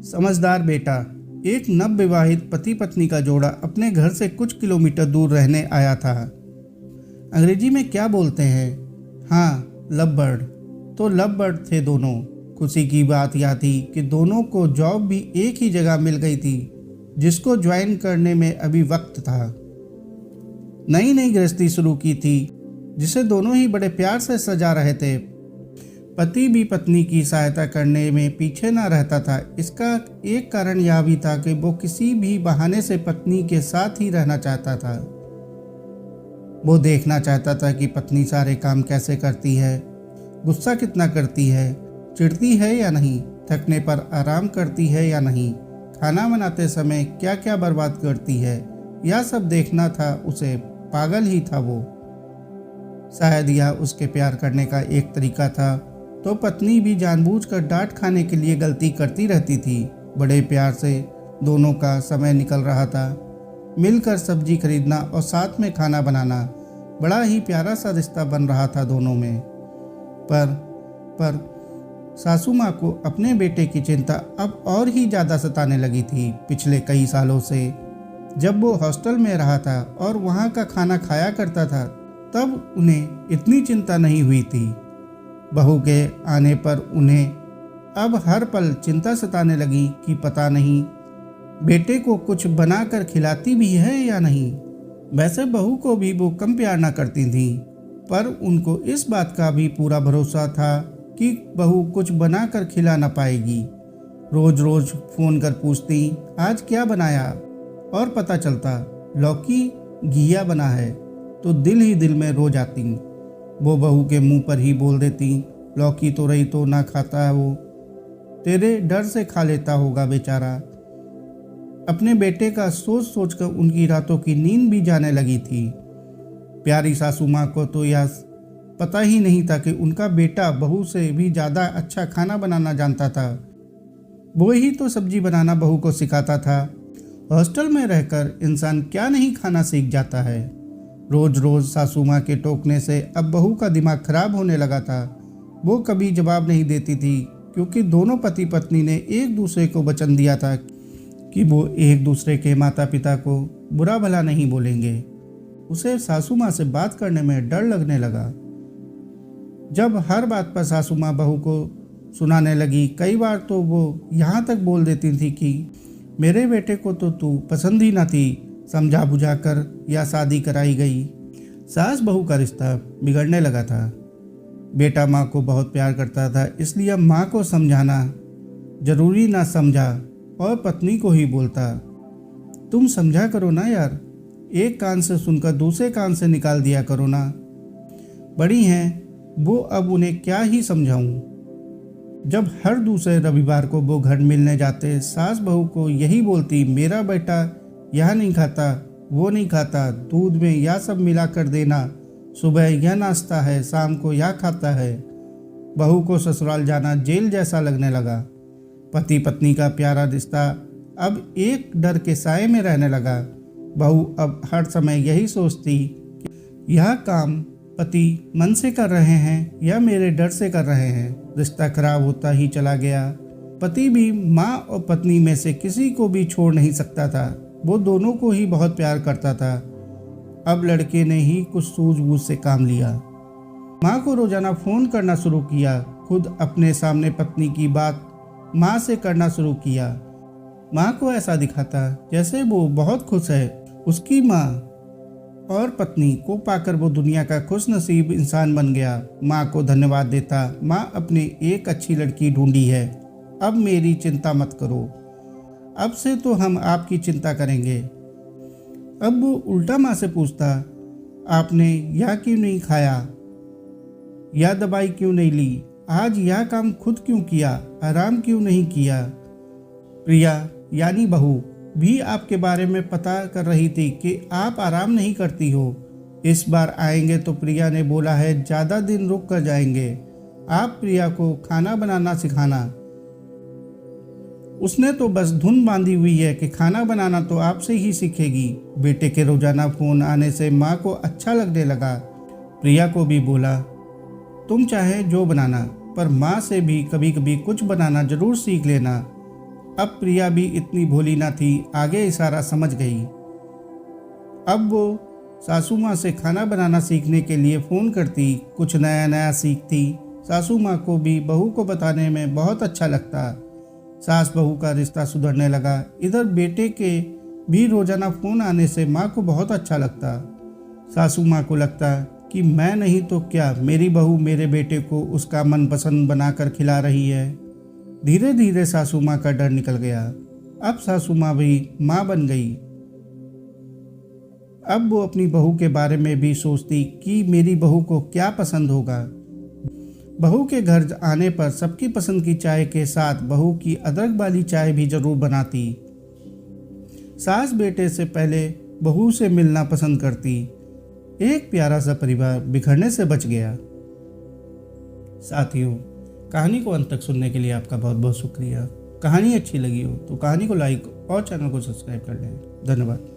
समझदार बेटा। एक नवविवाहित पति पत्नी का जोड़ा अपने घर से कुछ किलोमीटर दूर रहने आया था। अंग्रेजी में क्या बोलते हैं? हाँ, लव बर्ड। तो लव बर्ड थे दोनों। खुशी की बात यह थी कि दोनों को जॉब भी एक ही जगह मिल गई थी, जिसको ज्वाइन करने में अभी वक्त था। नई नई गृहस्थी शुरू की थी, जिसे दोनों ही बड़े प्यार से सजा रहे थे। पति भी पत्नी की सहायता करने में पीछे न रहता था। इसका एक कारण यह भी था कि वो किसी भी बहाने से पत्नी के साथ ही रहना चाहता था। वो देखना चाहता था कि पत्नी सारे काम कैसे करती है, गुस्सा कितना करती है, चिढ़ती है या नहीं, थकने पर आराम करती है या नहीं, खाना बनाते समय क्या क्या बर्बाद करती है। यह सब देखना था उसे। पागल ही था वो। शायद यह उसके प्यार करने का एक तरीका था। तो पत्नी भी जानबूझकर डांट खाने के लिए गलती करती रहती थी। बड़े प्यार से दोनों का समय निकल रहा था। मिलकर सब्जी खरीदना और साथ में खाना बनाना, बड़ा ही प्यारा सा रिश्ता बन रहा था दोनों में। पर सासू माँ को अपने बेटे की चिंता अब और ही ज़्यादा सताने लगी थी। पिछले कई सालों से जब वो हॉस्टल में रहा था और वहाँ का खाना खाया करता था, तब उन्हें इतनी चिंता नहीं हुई थी। बहू के आने पर उन्हें अब हर पल चिंता सताने लगी कि पता नहीं बेटे को कुछ बनाकर खिलाती भी है या नहीं। वैसे बहू को भी वो कम प्यार ना करती थी, पर उनको इस बात का भी पूरा भरोसा था कि बहू कुछ बनाकर खिला ना पाएगी। रोज रोज फ़ोन कर पूछती, आज क्या बनाया, और पता चलता लौकी घिया बना है, तो दिल ही दिल में रो जाती। वो बहू के मुंह पर ही बोल देती, लौकी तो रही तो ना खाता है वो, तेरे डर से खा लेता होगा बेचारा। अपने बेटे का सोच सोच कर उनकी रातों की नींद भी जाने लगी थी। प्यारी सासू माँ को तो यह पता ही नहीं था कि उनका बेटा बहू से भी ज़्यादा अच्छा खाना बनाना जानता था। वो ही तो सब्जी बनाना बहू को सिखाता था। हॉस्टल में रहकर इंसान क्या नहीं खाना सीख जाता है। रोज रोज सासू माँ के टोकने से अब बहू का दिमाग खराब होने लगा था। वो कभी जवाब नहीं देती थी, क्योंकि दोनों पति पत्नी ने एक दूसरे को वचन दिया था कि वो एक दूसरे के माता पिता को बुरा भला नहीं बोलेंगे। उसे सासू माँ से बात करने में डर लगने लगा। जब हर बात पर सासू माँ बहू को सुनाने लगी, कई बार तो वो यहाँ तक बोल देती थी कि मेरे बेटे को तो तू पसंद ही ना थी, समझा बुझा कर या शादी कराई गई। सास बहू का रिश्ता बिगड़ने लगा था। बेटा माँ को बहुत प्यार करता था, इसलिए माँ को समझाना जरूरी ना समझा और पत्नी को ही बोलता, तुम समझा करो ना यार, एक कान से सुनकर दूसरे कान से निकाल दिया करो ना। बड़ी हैं वो, अब उन्हें क्या ही समझाऊं। जब हर दूसरे रविवार को वो घर मिलने जाते, सास बहू को यही बोलती, मेरा बेटा यह नहीं खाता, वो नहीं खाता, दूध में यह सब मिला कर देना, सुबह यह नाश्ता है, शाम को यह खाता है। बहू को ससुराल जाना जेल जैसा लगने लगा। पति पत्नी का प्यारा रिश्ता अब एक डर के साए में रहने लगा। बहू अब हर समय यही सोचती कि यह काम पति मन से कर रहे हैं या मेरे डर से कर रहे हैं। रिश्ता खराब होता ही चला गया। पति भी माँ और पत्नी में से किसी को भी छोड़ नहीं सकता था। वो दोनों को ही बहुत प्यार करता था। अब लड़के ने ही कुछ सूझबूझ से काम लिया। माँ को रोजाना फ़ोन करना शुरू किया। खुद अपने सामने पत्नी की बात माँ से करना शुरू किया। माँ को ऐसा दिखाता जैसे वो बहुत खुश है। उसकी माँ और पत्नी को पाकर वो दुनिया का खुश नसीब इंसान बन गया। माँ को धन्यवाद देता, माँ अपने एक अच्छी लड़की ढूंढी है, अब मेरी चिंता मत करो, अब से तो हम आपकी चिंता करेंगे। अब वो उल्टा माँ से पूछता, आपने यह क्यों नहीं खाया, यह दवाई क्यों नहीं ली, आज यह काम खुद क्यों किया, आराम क्यों नहीं किया। प्रिया यानी बहू भी आपके बारे में पता कर रही थी कि आप आराम नहीं करती हो। इस बार आएंगे तो प्रिया ने बोला है ज़्यादा दिन रुक कर जाएंगे। आप प्रिया को खाना बनाना सिखाना। उसने तो बस धुन बांधी हुई है कि खाना बनाना तो आपसे ही सीखेगी। बेटे के रोजाना फ़ोन आने से माँ को अच्छा लगने लगा। प्रिया को भी बोला, तुम चाहे जो बनाना, पर माँ से भी कभी कभी कुछ बनाना ज़रूर सीख लेना। अब प्रिया भी इतनी भोली ना थी, आगे इशारा समझ गई। अब वो सासू माँ से खाना बनाना सीखने के लिए फ़ोन करती, कुछ नया नया सीखती। सासू माँ को भी बहू को बताने में बहुत अच्छा लगता। सास बहू का रिश्ता सुधरने लगा। इधर बेटे के भी रोज़ाना फ़ोन आने से माँ को बहुत अच्छा लगता। सासू माँ को लगता कि मैं नहीं तो क्या, मेरी बहू मेरे बेटे को उसका मनपसंद बनाकर खिला रही है। धीरे धीरे सासू माँ का डर निकल गया। अब सासू माँ भी माँ बन गई। अब वो अपनी बहू के बारे में भी सोचती कि मेरी बहू को क्या पसंद होगा। बहू के घर आने पर सबकी पसंद की चाय के साथ बहू की अदरक वाली चाय भी जरूर बनाती। सास बेटे से पहले बहू से मिलना पसंद करती। एक प्यारा सा परिवार बिखरने से बच गया। साथियों, कहानी को अंत तक सुनने के लिए आपका बहुत बहुत शुक्रिया। कहानी अच्छी लगी हो तो कहानी को लाइक और चैनल को सब्सक्राइब कर लें। धन्यवाद।